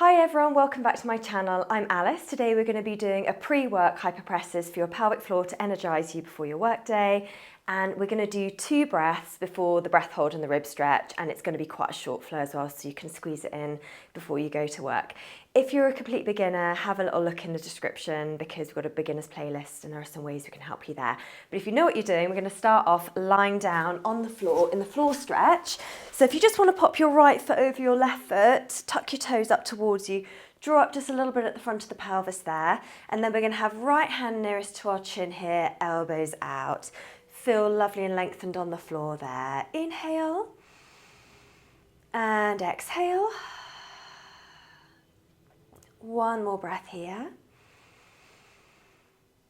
Hi everyone, welcome back to my channel. I'm Alice. Today we're going to be doing a pre-work hypopressives for your pelvic floor to energise you before your work day. And we're going to do 2 breaths before the breath hold and the rib stretch, and it's going to be quite a short flow as well, so you can squeeze it in before you go to work. If you're a complete beginner, have a little look in the description because we've got a beginners playlist and there are some ways we can help you there. But if you know what you're doing, we're going to start off lying down on the floor in the floor stretch. So if you just want to pop your right foot over your left foot, tuck your toes up towards you, draw up just a little bit at the front of the pelvis there, and then we're going to have right hand nearest to our chin here, elbows out. Feel lovely and lengthened on the floor there. Inhale and exhale. One more breath here.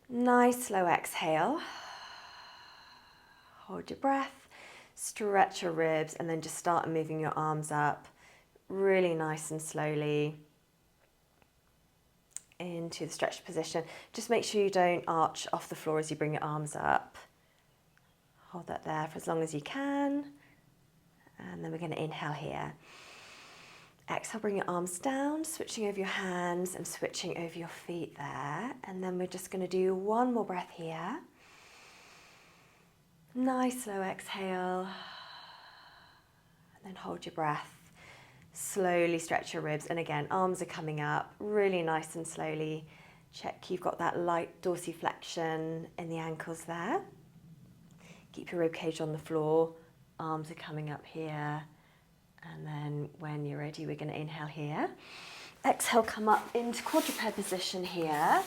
Nice slow exhale. Hold your breath, stretch your ribs, and then just start moving your arms up really nice and slowly into the stretched position. Just make sure you don't arch off the floor as you bring your arms up. Hold that there for as long as you can. And then we're going to inhale here. Exhale, bring your arms down, switching over your hands and switching over your feet there. And then we're just going to do one more breath here. Nice slow exhale. And then hold your breath. Slowly stretch your ribs. And again, arms are coming up really nice and slowly. Check you've got that light dorsiflexion in the ankles there. Keep your ribcage on the floor, arms are coming up here, and then when you're ready, we're going to inhale here. Exhale, come up into quadruped position here,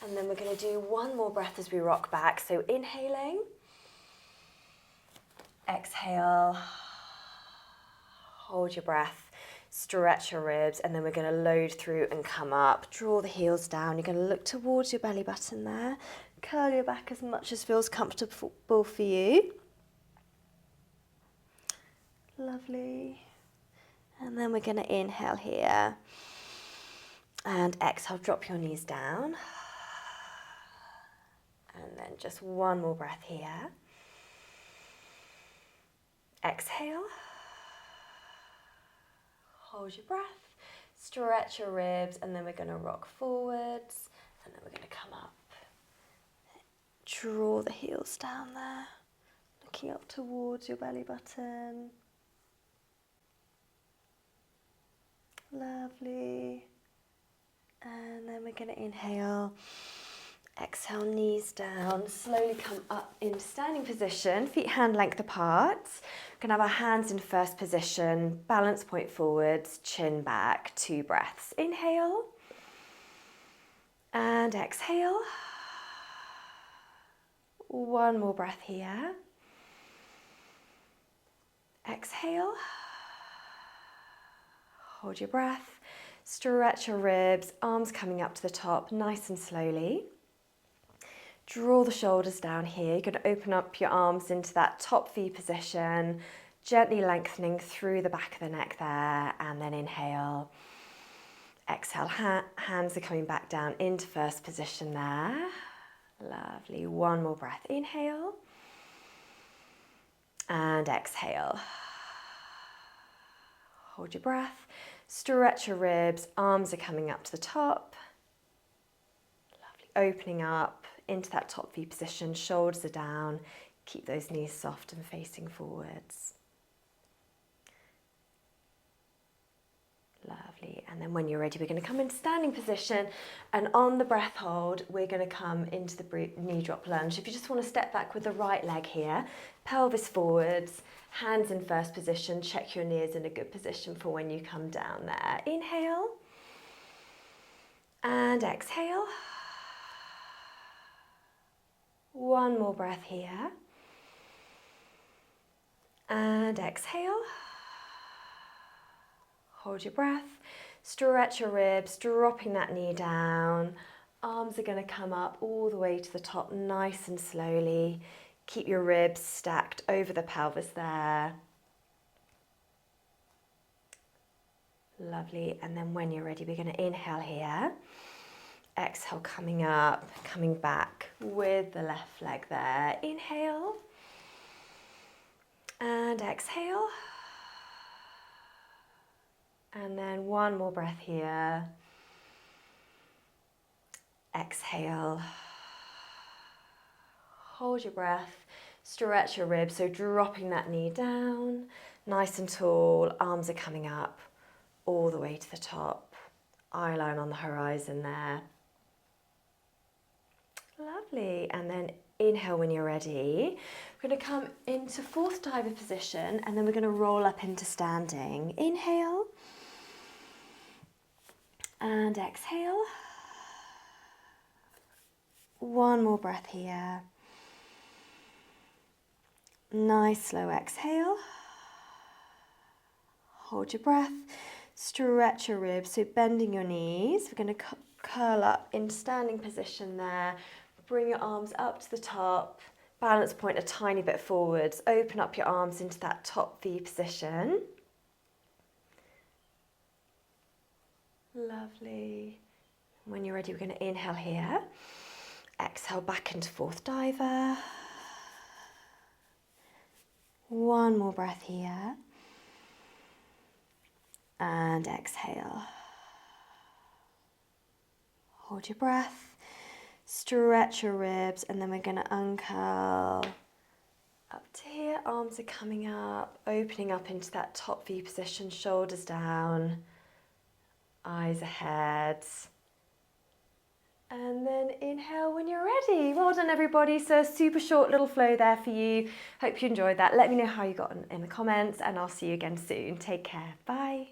and then we're going to do one more breath as we rock back. So inhaling, exhale, hold your breath, stretch your ribs, and then we're going to load through and come up. Draw the heels down, you're going to look towards your belly button there. Curl your back as much as feels comfortable for you. Lovely. And then we're going to inhale here. And exhale, drop your knees down. And then just one more breath here. Exhale. Hold your breath. Stretch your ribs, and then we're going to rock forwards. And then we're going to come up. Draw the heels down there, looking up towards your belly button. Lovely. And then we're going to inhale, exhale, knees down, slowly come up into standing position, feet hand length apart. We're going to have our hands in first position, balance point forwards, chin back, 2 breaths. Inhale and exhale. One more breath here. Exhale. Hold your breath. Stretch your ribs, arms coming up to the top, nice and slowly. Draw the shoulders down here. You're going to open up your arms into that top V position, gently lengthening through the back of the neck there, and then inhale. Exhale, hands are coming back down into first position there. Lovely. One more breath. Inhale and exhale. Hold your breath. Stretch your ribs. Arms are coming up to the top. Lovely. Opening up into that top V position. Shoulders are down. Keep those knees soft and facing forwards. Lovely. And then when you're ready, we're going to come into standing position, and on the breath hold, we're going to come into the knee drop lunge. If you just want to step back with the right leg here, pelvis forwards, hands in first position, check your knees in a good position for when you come down there. Inhale and exhale. One more breath here. And exhale. Hold your breath, stretch your ribs, dropping that knee down. Arms are going to come up all the way to the top, nice and slowly. Keep your ribs stacked over the pelvis there. Lovely. And then when you're ready, we're going to inhale here. Exhale, coming up, coming back with the left leg there. Inhale and exhale. And then one more breath here. Exhale. Hold your breath. Stretch your ribs, so dropping that knee down. Nice and tall, arms are coming up all the way to the top. Eye line on the horizon there. Lovely. And then inhale when you're ready. We're going to come into fourth diver position and then we're going to roll up into standing. Inhale and exhale. One more breath here. Nice slow exhale. Hold your breath. Stretch your ribs, so bending your knees. We're going to curl up in standing position there. Bring your arms up to the top. Balance point a tiny bit forwards. Open up your arms into that top V position. Lovely. When you're ready, we're going to inhale here. Exhale back into fourth diver. One more breath here. And exhale. Hold your breath. Stretch your ribs, and then we're going to uncurl up to here. Arms are coming up, opening up into that top V position, shoulders down, eyes ahead. And then inhale when you're ready. Well done, everybody. So a super short little flow there for you. Hope you enjoyed that. Let me know how you got on in the comments, and I'll see you again soon. Take care. Bye.